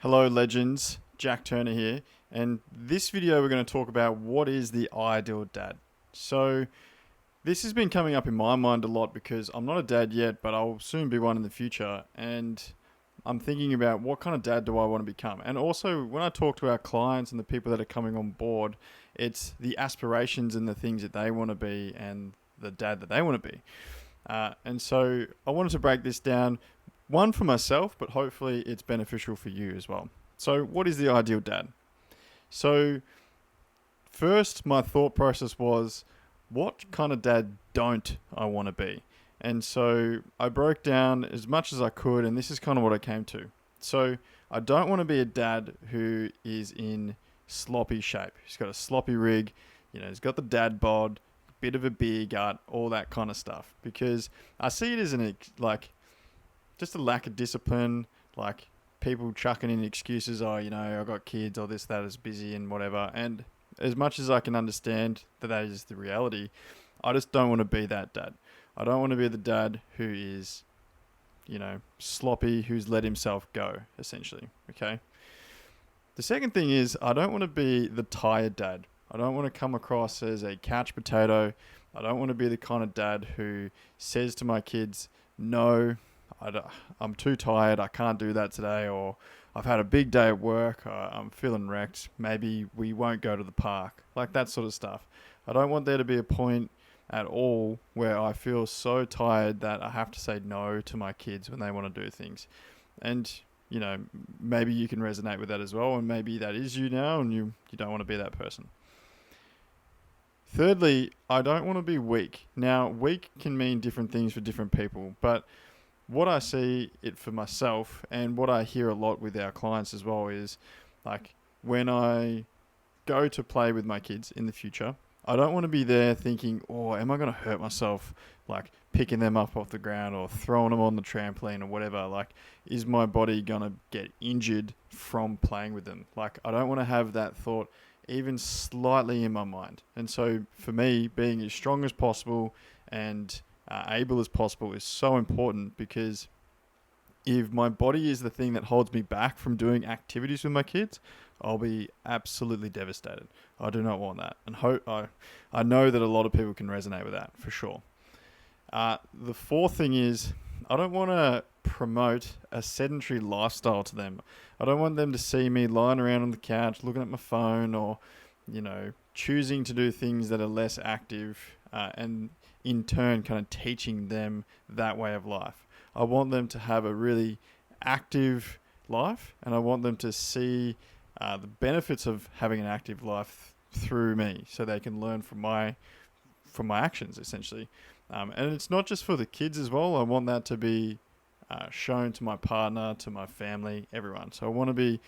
Hello legends, Jack Turner here, and this video we're going to talk about what is the ideal dad. So this has been coming up in my mind a lot because I'm not a dad yet, but I'll soon be one in the future, and I'm thinking about what kind of dad do I want to become. And also when I talk to our clients and the people that are coming on board, it's the aspirations and the things that they want to be and the dad that they want to be. And so I wanted to break this down, one for myself, but hopefully it's beneficial for you as well. So, what is the ideal dad? So, first, my thought process was, what kind of dad don't I want to be? And so I broke down as much as I could, and this is kind of what I came to. So, I don't want to be a dad who is in sloppy shape. He's got a sloppy rig, he's got the dad bod, bit of a beer gut, all that kind of stuff. Because I see it as just a lack of discipline, like people chucking in excuses, I got kids, or that is busy and whatever. And as much as I can understand that is the reality, I just don't want to be that dad. I don't want to be the dad who is, sloppy, who's let himself go, essentially. Okay. The second thing is, I don't want to be the tired dad. I don't want to come across as a couch potato. I don't want to be the kind of dad who says to my kids, no, I'm too tired, I can't do that today, or I've had a big day at work, I'm feeling wrecked, maybe we won't go to the park, like that sort of stuff. I don't want there to be a point at all where I feel so tired that I have to say no to my kids when they want to do things. And, maybe you can resonate with that as well, and maybe that is you now, and you don't want to be that person. Thirdly, I don't want to be weak. Now, weak can mean different things for different people, but what I see it for myself, and what I hear a lot with our clients as well, is like when I go to play with my kids in the future, I don't want to be there thinking, oh, am I going to hurt myself, like picking them up off the ground or throwing them on the trampoline or whatever. Like, is my body going to get injured from playing with them? Like, I don't want to have that thought even slightly in my mind. And so for me, being as strong as possible and able as possible is so important, because if my body is the thing that holds me back from doing activities with my kids, I'll be absolutely devastated. I do not want that. And I know that a lot of people can resonate with that for sure. The fourth thing is, I don't want to promote a sedentary lifestyle to them. I don't want them to see me lying around on the couch looking at my phone, or choosing to do things that are less active, and in turn kind of teaching them that way of life. I want them to have a really active life, and I want them to see the benefits of having an active life through me, so they can learn from my actions, essentially. And it's not just for the kids as well. I want that to be shown to my partner, to my family, everyone. So I want to be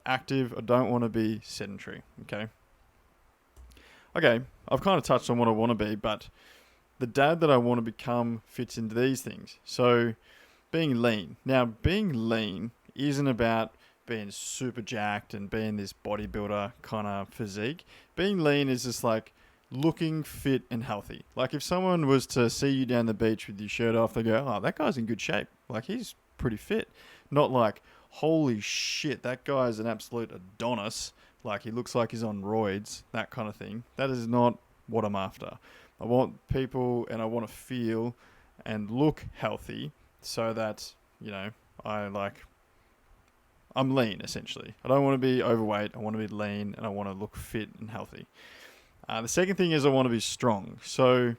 active. I don't want to be sedentary. Okay, I've kind of touched on what I want to be, but the dad that I want to become fits into these things. So being lean. Now, being lean isn't about being super jacked and being this bodybuilder kind of physique. Being lean is just like looking fit and healthy. Like if someone was to see you down the beach with your shirt off, they go, oh, that guy's in good shape. Like he's pretty fit. Not like, holy shit, that guy's an absolute Adonis. Like he looks like he's on roids, that kind of thing. That is not what I'm after. I want people, and I want to feel and look healthy, so that, I'm lean, essentially. I don't want to be overweight. I want to be lean, and I want to look fit and healthy. The second thing is I want to be strong. So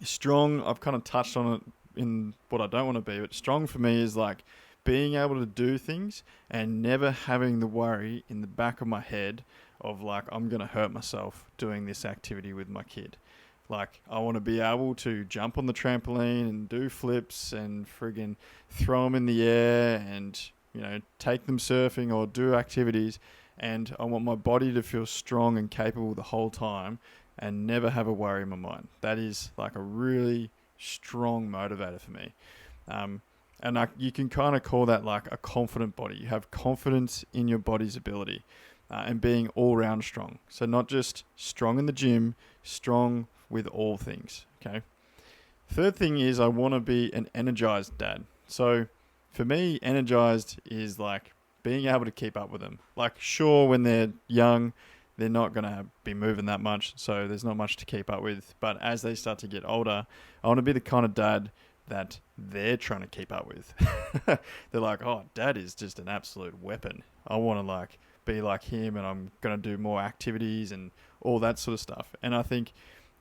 strong, I've kind of touched on it in what I don't want to be, but strong for me is like being able to do things and never having the worry in the back of my head of like, I'm going to hurt myself doing this activity with my kid. Like, I want to be able to jump on the trampoline and do flips and friggin' throw them in the air and, take them surfing or do activities. And I want my body to feel strong and capable the whole time and never have a worry in my mind. That is like a really strong motivator for me. You can kind of call that like a confident body. You have confidence in your body's ability and being all round strong. So not just strong in the gym, strong with all things. Okay. Third thing is I want to be an energized dad. So for me, energized is like being able to keep up with them. Like, sure, when they're young, they're not going to be moving that much, so there's not much to keep up with. But as they start to get older, I want to be the kind of dad that they're trying to keep up with. They're like, oh, dad is just an absolute weapon. I want to like be like him, and I'm going to do more activities and all that sort of stuff. And I think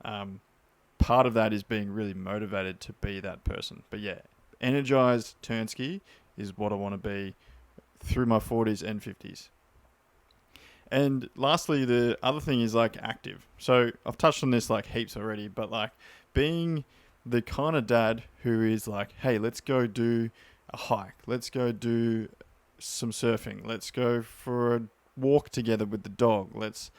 part of that is being really motivated to be that person. But yeah, energized Turnsky is what I want to be through my 40s and 50s. And lastly, the other thing is like active. So I've touched on this like heaps already, but like being the kind of dad who is like, hey, let's go do a hike. Let's go do some surfing. Let's go for a walk together with the dog. Let's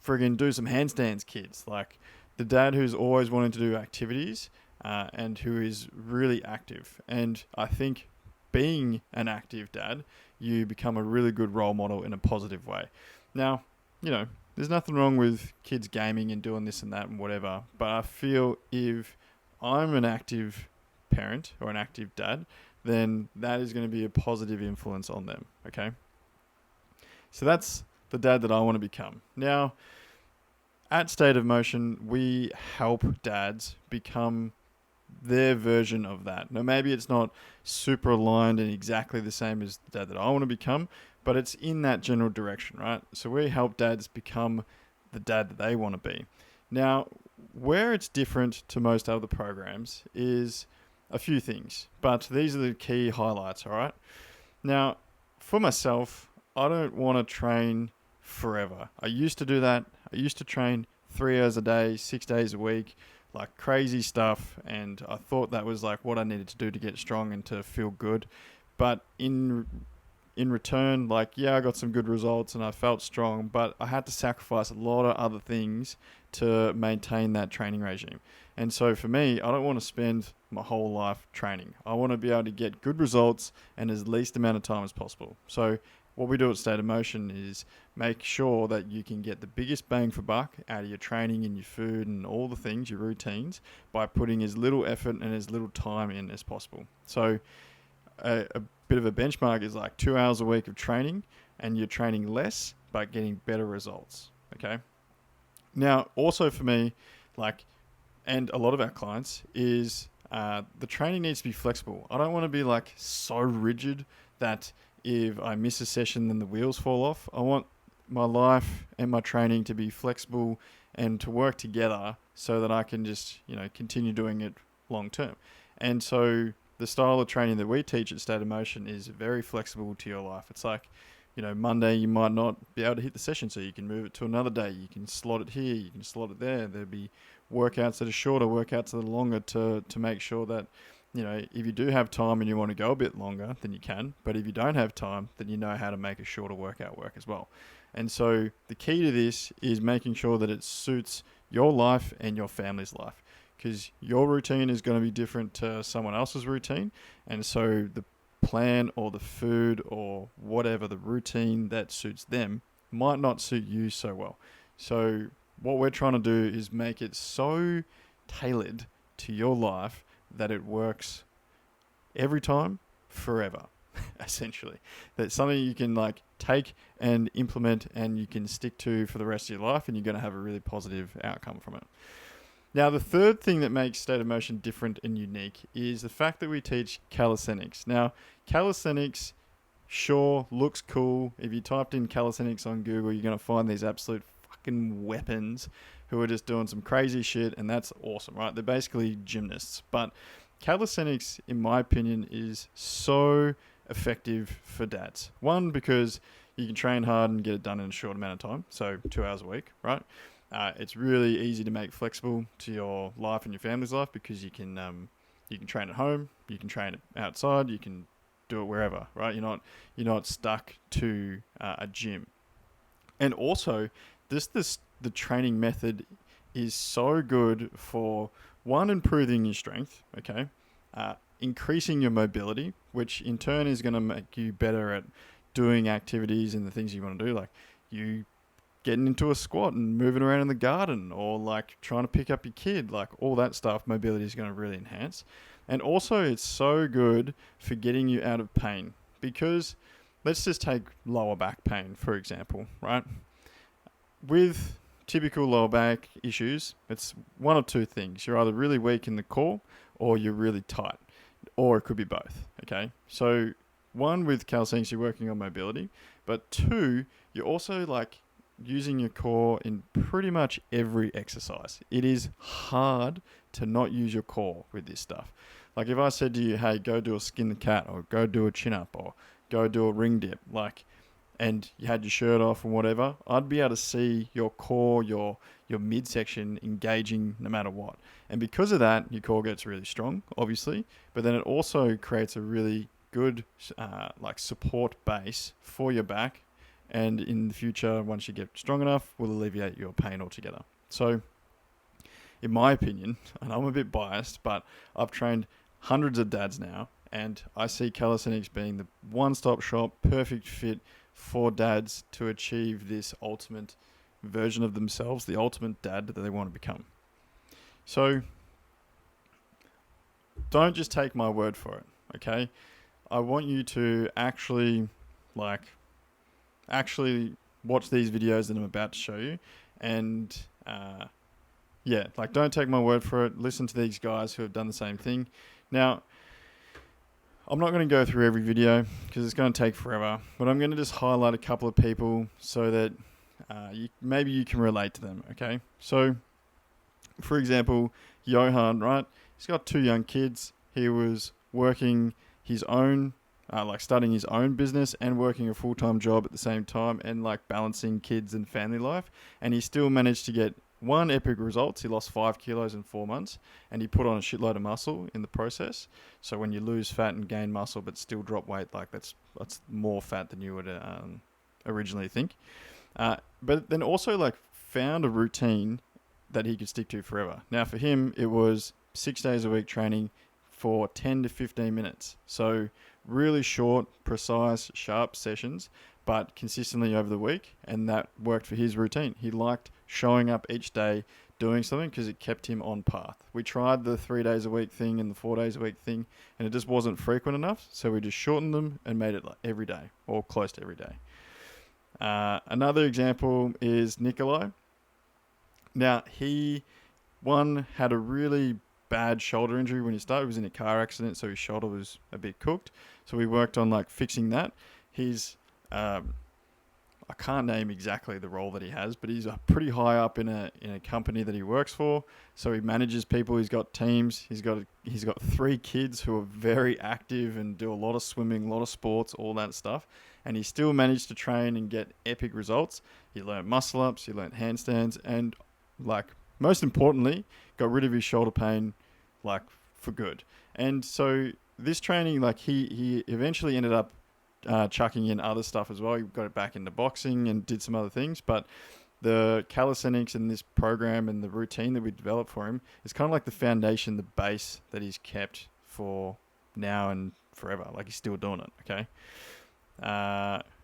friggin' do some handstands, kids. Like the dad who's always wanting to do activities and who is really active. And I think being an active dad, you become a really good role model in a positive way. Now, you know, there's nothing wrong with kids gaming and doing this and that and whatever, but I feel if I'm an active parent or an active dad, then that is going to be a positive influence on them, okay? So that's the dad that I want to become. Now, at State of Motion, we help dads become their version of that. Now, maybe it's not super aligned and exactly the same as the dad that I want to become, but it's in that general direction, right? So we help dads become the dad that they want to be. Now, where it's different to most other programs is a few things, but these are the key highlights, all right? Now, for myself, I don't want to train forever. I used to do that. I used to train 3 hours a day, 6 days a week, like crazy stuff, and I thought that was like what I needed to do to get strong and to feel good. But in return, like, yeah, I got some good results and I felt strong, but I had to sacrifice a lot of other things to maintain that training regime. And so for me, I don't want to spend my whole life training. I want to be able to get good results in as least amount of time as possible. So what we do at State of Motion is make sure that you can get the biggest bang for buck out of your training and your food and all the things, your routines, by putting as little effort and as little time in as possible. So a bit of a benchmark is like 2 hours a week of training, and you're training less but getting better results. Okay. Now, also for me, like, and a lot of our clients, is the training needs to be flexible. I don't want to be like so rigid that if I miss a session, then the wheels fall off. I want my life and my training to be flexible and to work together so that I can just, you know, continue doing it long term. And so the style of training that we teach at State of Motion is very flexible to your life. It's like, you know, Monday you might not be able to hit the session, so you can move it to another day. You can slot it here, you can slot it there. There'll be workouts that are shorter, workouts that are longer to make sure that, you know, if you do have time and you want to go a bit longer, then you can. But if you don't have time, then you know how to make a shorter workout work as well. And so the key to this is making sure that it suits your life and your family's life, because your routine is going to be different to someone else's routine. And so the plan or the food or whatever the routine that suits them might not suit you so well. So what we're trying to do is make it so tailored to your life that it works every time, forever, essentially. That's something you can like take and implement and you can stick to for the rest of your life, and you're going to have a really positive outcome from it. Now, the third thing that makes State of Motion different and unique is the fact that we teach calisthenics. Now, calisthenics, sure, looks cool. If you typed in calisthenics on Google, you're going to find these absolute fucking weapons who are just doing some crazy shit, and that's awesome, right? They're basically gymnasts. But calisthenics, in my opinion, is so effective for dads. One, because you can train hard and get it done in a short amount of time, so 2 hours a week, right? It's really easy to make flexible to your life and your family's life, because you can train at home, you can train outside, you can do it wherever, right? You're not stuck to a gym. And also, the training method is so good for, one, improving your strength, okay? Increasing your mobility, which in turn is going to make you better at doing activities and the things you want to do, like you getting into a squat and moving around in the garden, or like trying to pick up your kid, like all that stuff, mobility is going to really enhance. And also it's so good for getting you out of pain, because let's just take lower back pain, for example, right? With typical lower back issues, it's one of two things. You're either really weak in the core or you're really tight, or it could be both, okay? So one, with calisthenics, you're working on mobility, but two, you're also like using your core in pretty much every exercise. It is hard to not use your core with this stuff. Like if I said to you, hey, go do a skin the cat, or go do a chin up, or go do a ring dip, like, and you had your shirt off and whatever, I'd be able to see your core, your midsection engaging no matter what. And because of that, your core gets really strong, obviously, but then it also creates a really good like support base for your back, and in the future, once you get strong enough, will alleviate your pain altogether. So in my opinion, and I'm a bit biased, but I've trained hundreds of dads now, and I see calisthenics being the one-stop shop, perfect fit for dads to achieve this ultimate version of themselves, the ultimate dad that they want to become. So don't just take my word for it, okay? I want you to actually watch these videos that I'm about to show you, and don't take my word for it. Listen to these guys who have done the same thing. Now, I'm not going to go through every video because it's going to take forever, but I'm going to just highlight a couple of people so that maybe you can relate to them, okay? So, for example, Johan, right? He's got 2 young kids. He was working his own, starting his own business and working a full-time job at the same time, and like balancing kids and family life. And he still managed to get one epic results. He lost 5 kilos in 4 months, and he put on a shitload of muscle in the process. So when you lose fat and gain muscle but still drop weight, like that's more fat than you would originally think. But then also like found a routine that he could stick to forever. Now for him, it was 6 days a week training for 10 to 15 minutes. So really short, precise, sharp sessions, but consistently over the week, and that worked for his routine. He liked showing up each day, doing something, because it kept him on path. We tried the 3 days a week thing and the 4 days a week thing, and it just wasn't frequent enough, so we just shortened them and made it like every day, or close to every day. Another example is Nikolai. Now, he had a really bad shoulder injury when he started. He was in a car accident, so his shoulder was a bit cooked. So we worked on like fixing that. He's I can't name exactly the role that he has, but he's pretty high up in a company that he works for. So he manages people. He's got teams. He's got 3 kids who are very active and do a lot of swimming, a lot of sports, all that stuff. And he still managed to train and get epic results. He learned muscle ups. He learned handstands, and like most importantly, got rid of his shoulder pain, like for good. And so this training, like he eventually ended up chucking in other stuff as well. He got it back into boxing and did some other things, but the calisthenics in this program and the routine that we developed for him is kind of like the foundation, the base that he's kept for now and forever. Like he's still doing it. Okay.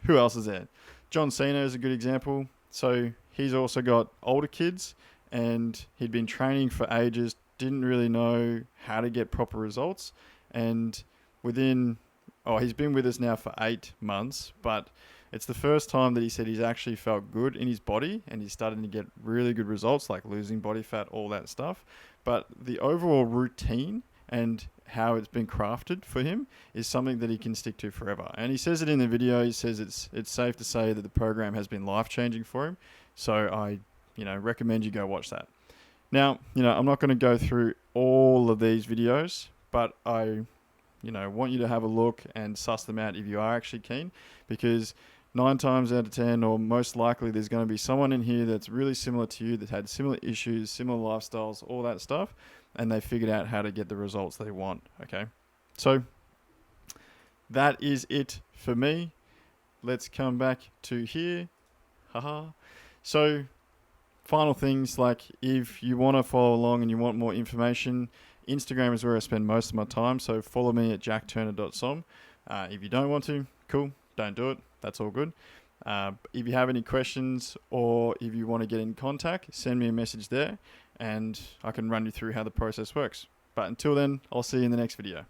Who else is there? John Cena is a good example. So he's also got older kids, and he'd been training for ages, didn't really know how to get proper results. And he's been with us now for 8 months, but it's the first time that he said he's actually felt good in his body, and he's starting to get really good results, like losing body fat, all that stuff. But the overall routine and how it's been crafted for him is something that he can stick to forever. And he says it in the video. He says it's safe to say that the program has been life-changing for him. So I recommend you go watch that. Now, I'm not going to go through all of these videos, but I want you to have a look and suss them out if you are actually keen, because 9 times out of 10, or most likely, there's going to be someone in here that's really similar to you, that had similar issues, similar lifestyles, all that stuff, and they figured out how to get the results they want. Okay. So that is it for me. Let's come back to here. Haha. So final things, like if you want to follow along and you want more information, Instagram is where I spend most of my time. So follow me at jackturner.som. If you don't want to, cool, don't do it. That's all good. If you have any questions, or if you want to get in contact, send me a message there and I can run you through how the process works. But until then, I'll see you in the next video.